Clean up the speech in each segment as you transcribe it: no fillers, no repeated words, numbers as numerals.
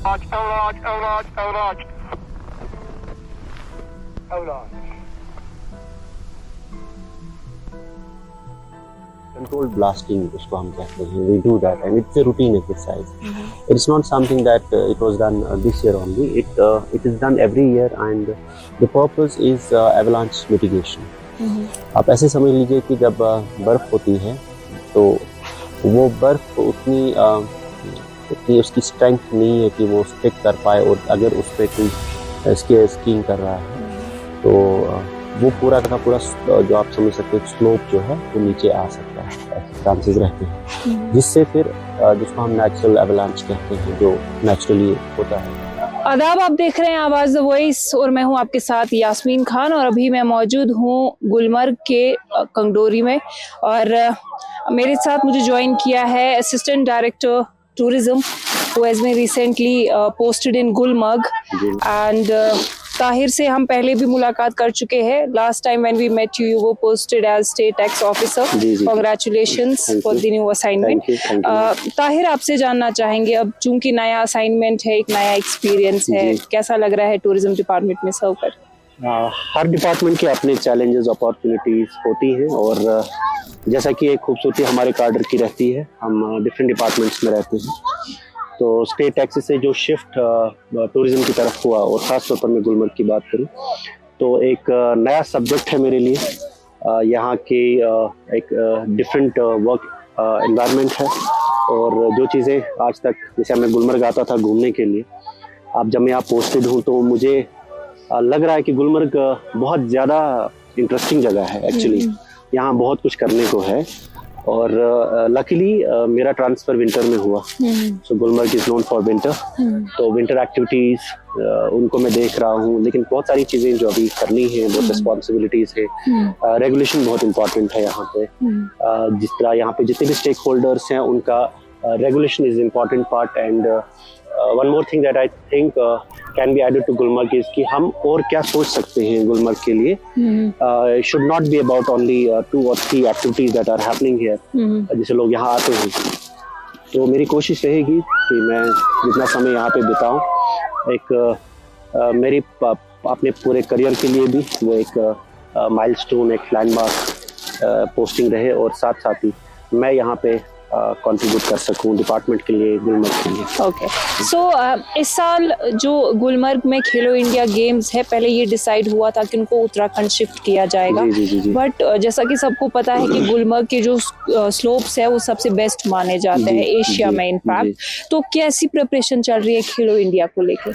Controlled blasting उसको हम कहते हैं. We do that and it's a routine exercise. It's not something that it was done this year only. It is done every year and the purpose is avalanche mitigation. आप ऐसे समझ लीजिए कि जब बर्फ होती है तो वो बर्फ उतनी उसकी स्ट्रेंथ नहीं है कि वो स्टिक कर पाए, और अगर उस पर कोई स्कीइंग कर रहा है तो वो पूरा का पूरा जो आप समझ सकते हैं स्लोप जो है वो नीचे आ सकता है, ऐसे चांसेस रहते हैं, जिससे फिर जिसको हम नेचुरल एवलांच कहते हैं जो नेचुरली होता है। आदाब, आप देख रहे हैं आवाज़ द वॉइस और मैं हूं आपके साथ यास्मीन खान, और अभी मैं मौजूद हूं गुलमर्ग के कंगडोरी में, और मेरे साथ मुझे ज्वाइन किया है assistant director tourism who has been recently posted in Gulmarg, and Tahir से हम पहले भी मुलाकात कर चुके हैं. Last time when we met you were posted as state tax officer. Congratulations for the new assignment. Tahir, आपसे जानना चाहेंगे, अब चूंकि नया असाइनमेंट है, एक नया एक्सपीरियंस है, कैसा लग रहा है टूरिज्म डिपार्टमेंट में सर्व कर? हर डिपार्टमेंट के अपने चैलेंजेस अपॉर्चुनिटीज होती हैं, और जैसा कि एक खूबसूरती हमारे कार्डर की रहती है, हम डिफरेंट डिपार्टमेंट्स में रहते हैं, तो स्टेट टैक्स से जो शिफ्ट टूरिज्म की तरफ हुआ, और ख़ास तौर पर मैं गुलमर्ग की बात करूं तो एक नया सब्जेक्ट है मेरे लिए. यहाँ की एक डिफरेंट वर्क एनवायरनमेंट है, और जो चीज़ें आज तक, जैसे मैं गुलमर्ग आता था घूमने के लिए, अब जब मैं यहाँ पोस्टेड हूँ तो मुझे लग रहा है कि गुलमर्ग बहुत ज़्यादा इंटरेस्टिंग जगह है. एक्चुअली यहाँ बहुत कुछ करने को है, और लकीली मेरा ट्रांसफर विंटर में हुआ. So Gulmarg is known for winter, तो विंटर एक्टिविटीज उनको मैं देख रहा हूँ, लेकिन बहुत सारी चीजें जो अभी करनी है, बहुत रिस्पॉन्सिबिलिटीज है. रेगुलेशन बहुत इंपॉर्टेंट है यहाँ पे. जिस तरह यहाँ पे जितने भी स्टेक होल्डर्स हैं उनका regulation is important part. And one more thing that I think can be added to Gulmarg is कि हम और क्या सोच सकते हैं गुलमर्ग के लिए. Should not be about only 2 or 3 activities that are happening here. जैसे लोग यहाँ आते हैं, तो मेरी कोशिश रहेगी कि मैं जितना समय यहाँ पे बिताऊं, एक मेरी अपने पूरे करियर के लिए भी वो एक माइलस्टोन, एक लैंडमार्क पोस्टिंग रहे, और साथ साथ ही मैं यहाँ पे कंट्रीब्यूट कर सकूं डिपार्टमेंट के लिए, गुलमर्ग के लिए. ओके, सो इस साल जो गुलमर्ग में खेलो इंडिया गेम्स है, पहले ये डिसाइड हुआ था कि उनको उत्तराखंड शिफ्ट किया जाएगा, बट जैसा कि सबको पता है कि गुलमर्ग के जो स्लोप्स है वो सबसे बेस्ट माने जाते हैं एशिया में इनफैक्ट. तो कैसी प्रिपरेशन चल रही है खेलो इंडिया को लेकर?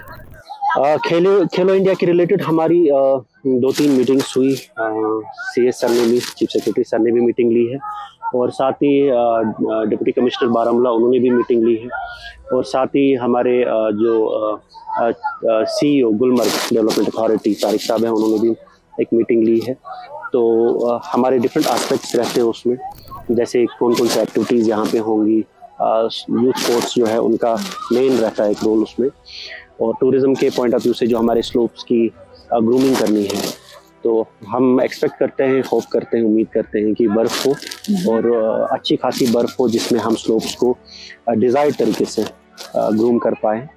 खेलो इंडिया के रिलेटेड हमारी 2-3 मीटिंग्स हुई. CS सर ने भी, चीफ सेक्रेटरी सर ने भी मीटिंग ली है, और साथ ही डिप्टी कमिश्नर बारामूला उन्होंने भी मीटिंग ली है, और साथ ही हमारे जो CEO Gulmarg development authority Tariq साहब हैं, उन्होंने भी एक मीटिंग ली है. तो हमारे डिफरेंट एस्पेक्ट्स रहते हैं उसमें, जैसे कौन कौन सी एक्टिविटीज़ यहाँ पे होंगी. यूथ स्पोर्ट्स जो है उनका मेन रहता है एक रोल उसमें, और टूरिज्म के पॉइंट ऑफ व्यू से जो हमारे स्लोप्स की ग्रूमिंग करनी है, तो हम एक्सपेक्ट करते हैं, होप करते हैं, उम्मीद करते हैं कि बर्फ़ हो, और अच्छी खासी बर्फ़ हो जिसमें हम स्लोप्स को डिज़ायर्ड तरीके से ग्रूम कर पाएँ.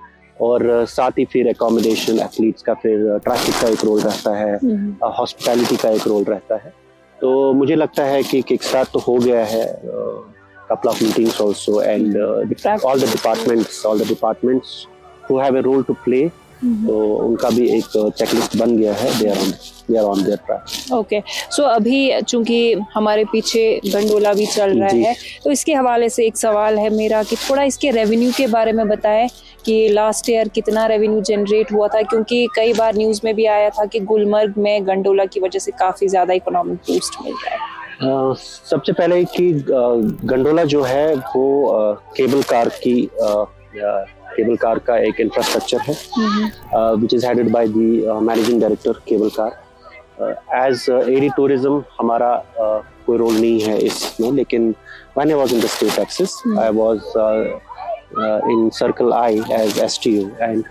और साथ ही फिर एकोमोडेशन, एथलीट्स का, फिर ट्रैफिक का एक रोल रहता है, हॉस्पिटैलिटी का एक रोल रहता है. तो मुझे लगता है कि किक स्टार्ट तो हो गया है, couple of meetings also, and all the departments who have a role to play, तो उनका भी एक चेकलिस्ट बन गया है. they are on their track. Okay, so अभी चूंकि हमारे पीछे गंडोला भी चल रहा है, तो इसके हवाले से एक सवाल है मेरा कि थोड़ा इसके रेवेन्यू के बारे में बताएं कि लास्ट ईयर कितना रेवेन्यू जनरेट हुआ था, क्योंकि कई बार न्यूज़ में भी आया था कि गुलमर्ग में गंडोला की वजह से काफ़ी ज़्यादा इकोनॉमिक बूस्ट मिल रहा है. सबसे पहले कि गंडोला जो है वो केबल कार का एक इंफ्रास्ट्रक्चर है, which is headed by the managing director cable car. As AD tourism हमारा कोई रोल नहीं है इसमें, लेकिन when I was in the state taxes I was in circle I as STO, and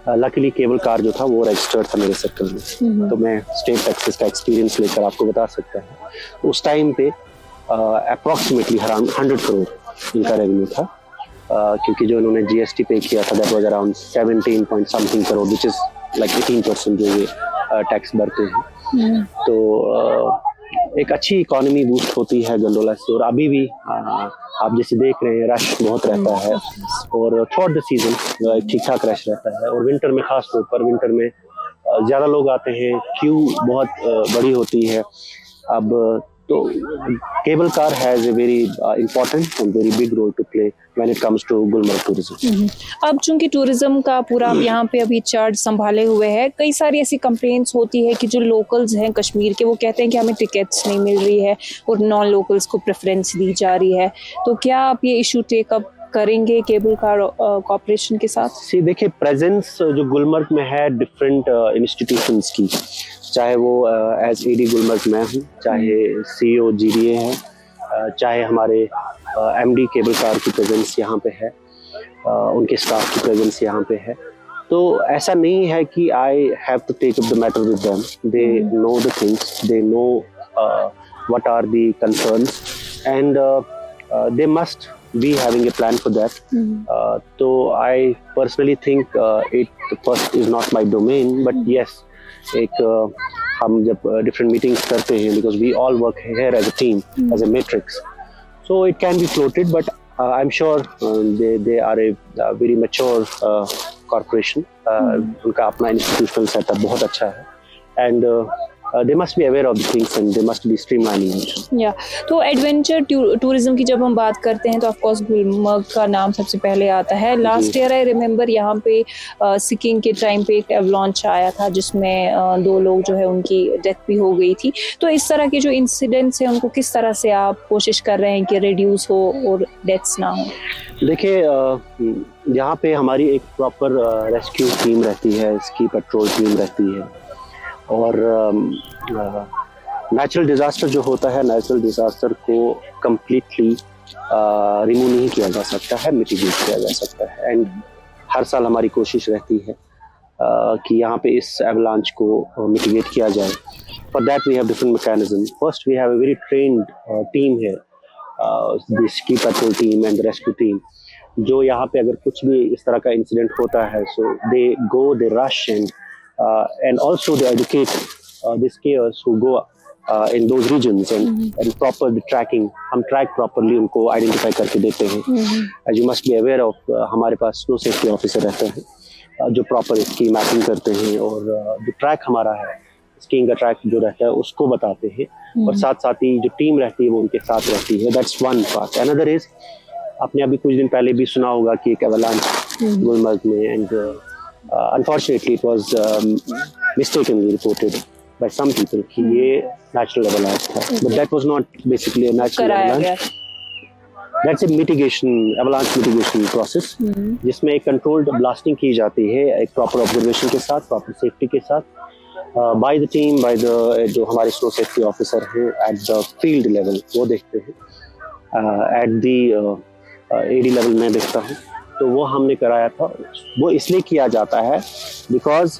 luckily cable car जो था वो registered था मेरे सर्कल में. तो मैं स्टेट टैक्सेस का एक्सपीरियंस लेकर आपको बता सकता हूँ. उस टाइम पे अप्रॉक्सीमेटली अराउंड 100 करोड़ इनका रेवेन्यू था, क्योंकि जो इन्होंने GST पे किया था that was around 17 point something crore, which is like 18% जो ये टैक्स भरते हैं। तो एक अच्छी इकोनॉमी बूस्ट होती है गंडोला से। और अभी भी आप जैसे देख रहे हैं रश बहुत रहता है, और थ्रू द सीजन ठीक ठाक रश रहता है। और विंटर में खास तौर पर विंटर में ज़्यादा लोग आते हैं, क्यू बहुत बड़ी होती है। अब तो cable car has a very important and very big role to play when it comes to Gulmarg tourism. अब चूंकि टूरिज्म का पूरा यहाँ पे अभी चार्ज संभाले हुए है, कई सारी ऐसी कंप्लेंट्स होती है कि जो लोकल्स हैं कश्मीर के वो कहते हैं कि हमें टिकट्स नहीं मिल रही है और नॉन लोकल्स को प्रेफरेंस दी जा रही है। तो क्या आप ये इशू टेकअप करेंगे केबल कार कॉर्पोरेशन के साथ? सी देखिए, प्रेजेंस जो गुलमर्ग में है डिफरेंट इंस्टीट्यूशंस की, चाहे वो एज एडी गुलमर्ग मैं हूँ, चाहे CEO GDA है, चाहे हमारे MD केबल कार की प्रेजेंस यहाँ पे है, उनके स्टाफ की प्रेजेंस यहाँ पे है। तो ऐसा नहीं है कि I have to take up the matter with them, they know the things, they know what are the concerns and they must be having a plan for that. So I personally think it first is not my domain, but yes, एक हम जब different meetings करते हैं, because we all work here as a team, as a matrix, so it can be floated, but I'm sure they are a very mature corporation. उनका अपना institutional setup बहुत अच्छा है, and they must be aware of the things and they must be streamlining it. या तो adventure tourism की जब हम बात करते हैं तो ऑफ कोर्स गुलमर्ग का नाम सबसे पहले आता है। लास्ट ईयर आई रिमेम्बर यहाँ पे सिकिंग के टाइम पे एक एवलांच आया था जिसमें 2 लोग जो है उनकी डेथ भी हो गई थी। तो इस तरह के जो इंसिडेंट्स हैं उनको किस तरह से आप कोशिश कर रहे हैं कि रिड्यूस हो और डेथ्स ना हो? देखिए, यहाँ पे हमारी एक प्रॉपर रेस्क्यू टीम रहती है, इसकी पेट्रोल टीम रहती है, और नेचुरल डिज़ास्टर जो होता है, नेचुरल डिज़ास्टर को कम्प्लीटली रिमूव नहीं किया जा सकता है, मिटिगेट किया जा सकता है। एंड हर साल हमारी कोशिश रहती है कि यहाँ पे इस एवलांच को मिटिगेट किया जाए। For that we have different mechanism. First we have a very trained team है, जिसकी patrol team and rescue team, जो यहाँ पे अगर कुछ भी इस तरह का इंसिडेंट होता है, सो दे गो, दे rush and also they educate the skiers who go in those regions and proper the tracking, हम track properly उनको identify करके देते हैं। As you must be aware of, हमारे पास snow safety officer रहते हैं जो proper इसकी mapping करते हैं, और जो track हमारा है, skiing का track जो रहता है उसको बताते हैं, और साथ साथ ही जो टीम रहती है वो उनके साथ रहती है। That's one part. Another is, आपने अभी कुछ दिन पहले भी सुना होगा कि एक avalanche गुलमर्ग में, and unfortunately it was mistakenly reported by some people कि ये natural avalanche था, but that was not basically a natural avalanche. That's a avalanche mitigation process, जिसमें एक controlled blasting की जाती है, एक proper observation के साथ, proper safety के साथ, by the team, by the जो हमारे snow safety officer हैं at the field level, वो देखते हैं, at the AD level मैं देखता हूँ। तो वो हमने कराया था। वो इसलिए किया जाता है बिकॉज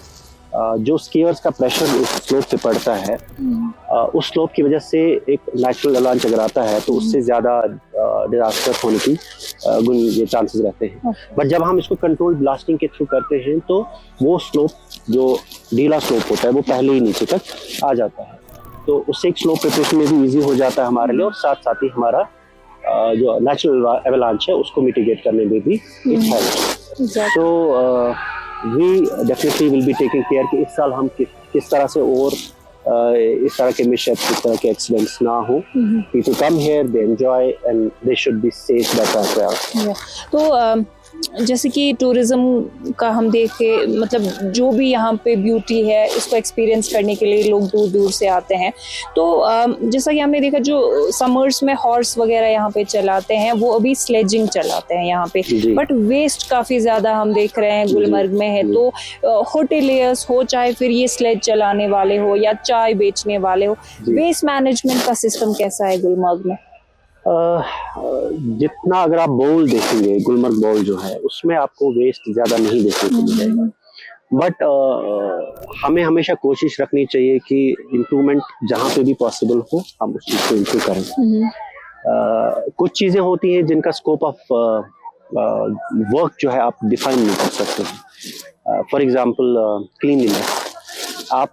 जो स्कीयर्स का प्रेशर उस स्लोप पे पड़ता है, उस स्लोप की वजह से एक नेचुरल अलांच अगर आता है तो उससे ज़्यादा डिजास्टर होने की ये चांसेस रहते हैं। बट जब हम इसको कंट्रोल ब्लास्टिंग के थ्रू करते हैं तो वो स्लोप, जो ढीला स्लोप होता है, वो पहले ही नीचे तक आ जाता है, तो उससे एक स्लोप प्रिपरेशन में भी ईजी हो जाता है हमारे लिए, और साथ साथ ही हमारा जो नेचुरल एवलांच है उसको मिटिगेट करने में भी it helps. So we definitely will be taking care कि इस साल हम किस तरह से और इस तरह के मिसहैप्स, इस तरह के एक्सीडेंट्स ना हो। People come here, they enjoy and they should be safe that as well. तो जैसे कि टूरिज्म का हम देखे, मतलब जो भी यहाँ पे ब्यूटी है इसको एक्सपीरियंस करने के लिए लोग दूर दूर से आते हैं। तो जैसा कि हमने देखा, जो समर्स में हॉर्स वगैरह यहाँ पे चलाते हैं वो अभी स्लेजिंग चलाते हैं यहाँ पे, बट वेस्ट काफ़ी ज़्यादा हम देख रहे हैं गुलमर्ग में है। तो होटेलियर्स हो, चाहे फिर ये स्लेज चलाने वाले हो या चाय बेचने वाले हो, वेस्ट मैनेजमेंट का सिस्टम कैसा है गुलमर्ग में? जितना अगर आप बाउल देखेंगे, गुलमर्ग बाउल जो है उसमें आपको वेस्ट ज़्यादा नहीं देखने को मिलेगा, बट हमें हमेशा कोशिश रखनी चाहिए कि इम्प्रूवमेंट जहाँ पे भी पॉसिबल हो हम उस चीज़ को इम्प्रूव करें। कुछ चीज़ें होती हैं जिनका स्कोप ऑफ वर्क जो है आप डिफाइन नहीं कर सकते हैं। फॉर एग्जांपल क्लीनलीनेस, आप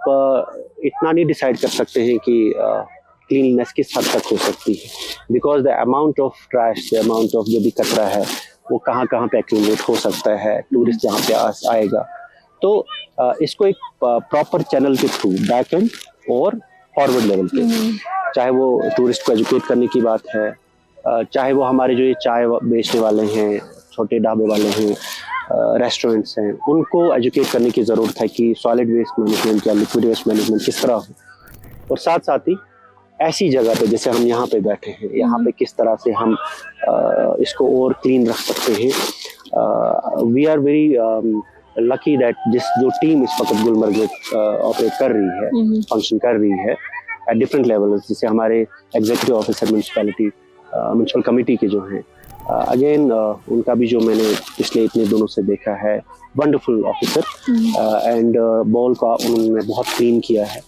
इतना नहीं डिसाइड कर सकते हैं कि क्लीनलीनेस किस हद तक हो सकती है, because the amount of trash, the amount of जो भी कचरा है वो कहाँ कहाँ पे एक्यूमुलेट हो सकता है, टूरिस्ट जहाँ पे आएगा। तो इसको एक प्रॉपर चैनल के थ्रू, बैक एंड और फॉरवर्ड लेवल पे, चाहे वो टूरिस्ट को एजुकेट करने की बात है, चाहे वो हमारे जो ये चाय बेचने वाले हैं, छोटे ढाबे वाले हैं, रेस्टोरेंट्स हैं, उनको एजुकेट करने की ज़रूरत है कि सॉलिड वेस्ट मैनेजमेंट या लिक्विड वेस्ट मैनेजमेंट किस तरह हो। और साथ साथ ही ऐसी जगह पे जैसे हम यहाँ पे बैठे हैं, यहाँ पे किस तरह से हम इसको और क्लीन रख सकते हैं। We are very lucky that जो टीम इस वक्त गुलमर्ग में ऑपरेट कर रही है, फंक्शन कर रही है एट डिफरेंट लेवल, जैसे हमारे एग्जीक्यूटिव ऑफिसर म्यूनसिपल कमेटी के जो हैं, अगेन उनका भी जो मैंने पिछले इतने दिनों से देखा है, वंडरफुल ऑफिसर, एंड बॉल का उन्होंने बहुत क्लीन किया है।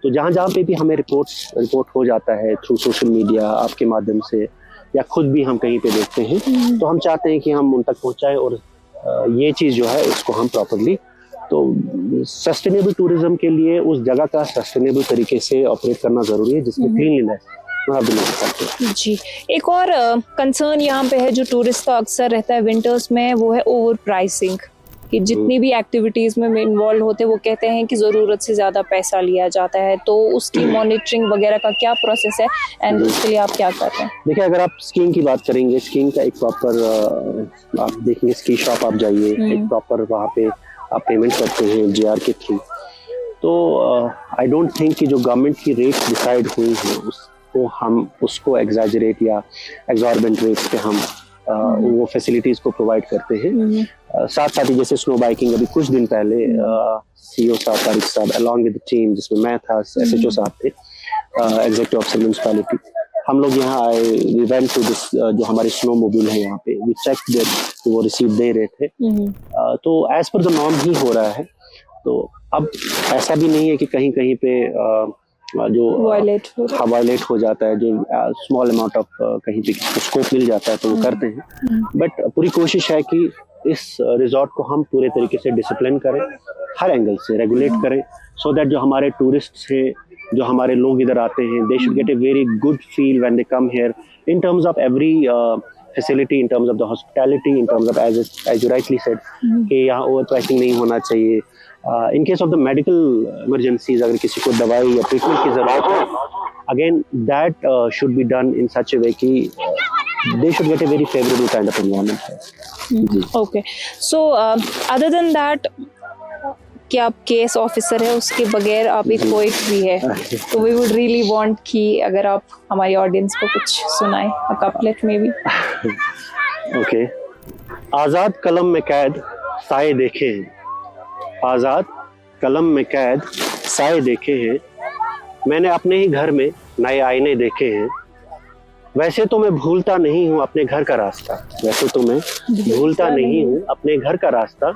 तो जहाँ जहाँ पे भी हमें रिपोर्ट हो जाता है थ्रू सोशल मीडिया, आपके माध्यम से, या खुद भी हम कहीं पे देखते हैं, तो हम चाहते हैं कि हम उन तक पहुँचाएं और ये चीज़ जो है इसको हम प्रॉपरली, तो सस्टेनेबल टूरिज्म के लिए उस जगह का सस्टेनेबल तरीके से ऑपरेट करना ज़रूरी है, जिसमें क्लीनलीनेस जी। एक और कंसर्न यहाँ पे है जो टूरिस्ट का अक्सर रहता है विंटर्स में, वो है ओवर प्राइसिंग, कि जितनी भी एक्टिविटीज में इन्वॉल्व होते हैं वो कहते हैं कि जरूरत से ज्यादा पैसा लिया जाता है, तो उसकी मॉनिटरिंग वगैरह का क्या प्रोसेस है एंड उसके लिए आप क्या कर रहे हैं? देखिए, अगर आप स्कीइंग की बात करेंगे, स्कीइंग का एक प्रॉपर आप देखेंगे, स्की शॉप आप जाइए, एक प्रॉपर वहाँ पे आप पेमेंट करते हैं JR के थ्रू। तो आई डोंट थिंक कि जो गवर्नमेंट की रेट्स डिसाइड हुई हैं उसको हम उसको एग्जैजरेट या एग्जॉर्बेंट रेट्स पे हम वो फैसिलिटीज को प्रोवाइड करते हैं। साथ साथ ही जैसे स्नो बाइकिंग, अभी कुछ दिन पहले CEO साहब, तारिक साहब, अलॉन्ग विद द टीम, जिसमें मैं था, SHO साहब थे, एग्जीक्यूटिव ऑफिसर म्युनिसिपैलिटी, हम लोग यहाँ आए, वी वेंट टू दिस, जो हमारी स्नो मोबाइल है यहाँ पे, वी चेक दैट वो रिसीव दे रहे थे, तो एज पर द नॉर्म ही हो रहा है। तो अब ऐसा भी नहीं है कि कहीं कहीं पे जो वायलेट हो जाता है, जो स्मॉल अमाउंट ऑफ कहीं पे स्कोप मिल जाता है तो वो करते हैं, बट पूरी कोशिश है कि इस रिजॉर्ट को हम पूरे तरीके से डिसिप्लिन करें, हर एंगल से रेगुलेट करें, सो दैट जो हमारे टूरिस्ट हैं, जो हमारे लोग इधर आते हैं, they should get a very good feel when they come here, in terms of every facility, in terms of the hospitality, in terms of as you rightly said कि यहाँ ओवर प्राइसिंग नहीं होना चाहिए। In case of the medical emergencies, अगर किसी को दवाई या ट्रीटमेंट की जरूरत है, again that should be done in such a way कि they should get a very favorable kind of environment. Okay, so other than that, कि आप केस ऑफिसर है, उसके बगैर आप एक पोइट भी है, तो we would really want कि अगर आप हमारी ऑडियंस को कुछ सुनाएं, a couplet में भी। Okay, आजाद कलम में कैद साए देखे हैं, आजाद कलम में कैद साए देखे हैं, मैंने अपने ही घर में नए आईने देखे हैं, वैसे तो मैं भूलता नहीं हूँ अपने घर का रास्ता, वैसे तो मैं भूलता नहीं हूँ अपने घर का रास्ता,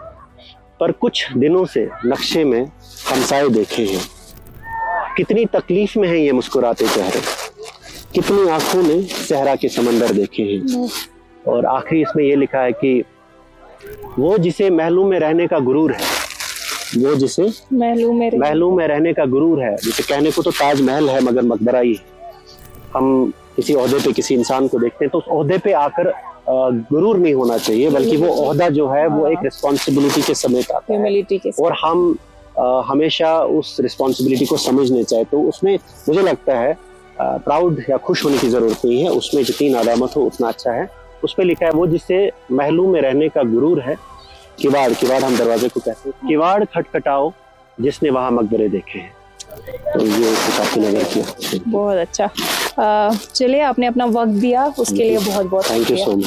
पर कुछ दिनों से नक्शे में हमसाए देखे हैं, कितनी तकलीफ में है ये मुस्कुराते चेहरे, कितनी आंखों ने सहरा के समंदर देखे हैं। और आखिरी इसमें ये लिखा है कि वो जिसे महलों में रहने का गुरूर है, वो जिसे महलों में रहने का गुरूर है, जिसे कहने को तो ताजमहल है मगर मकबरा ही है। हम किसी ओहदे पे किसी इंसान को देखते हैं तो उस ओहदे पे आकर गुरूर नहीं होना चाहिए, बल्कि वो ओहदा जो है वो एक रिस्पॉन्सिबिलिटी के समेत आता है, और हम हमेशा उस रिस्पॉन्सिबिलिटी को समझने चाहिए। तो उसमें मुझे लगता है प्राउड या खुश होने की जरूरत नहीं है, उसमें जितनी नादामत हो उतना अच्छा है। उस पर लिखा है वो जिसे महलों में रहने का गुरूर है, किवाड़, किवाड़ हम दरवाजे को कहते हैं, किवाड़ खटखटाओ जिसने वहां मकबरे देखे हैं। तो ये काफी नजर किया। बहुत अच्छा, चलिए आपने अपना वक्त दिया, उसके लिए बहुत बहुत थैंक यू सो मच।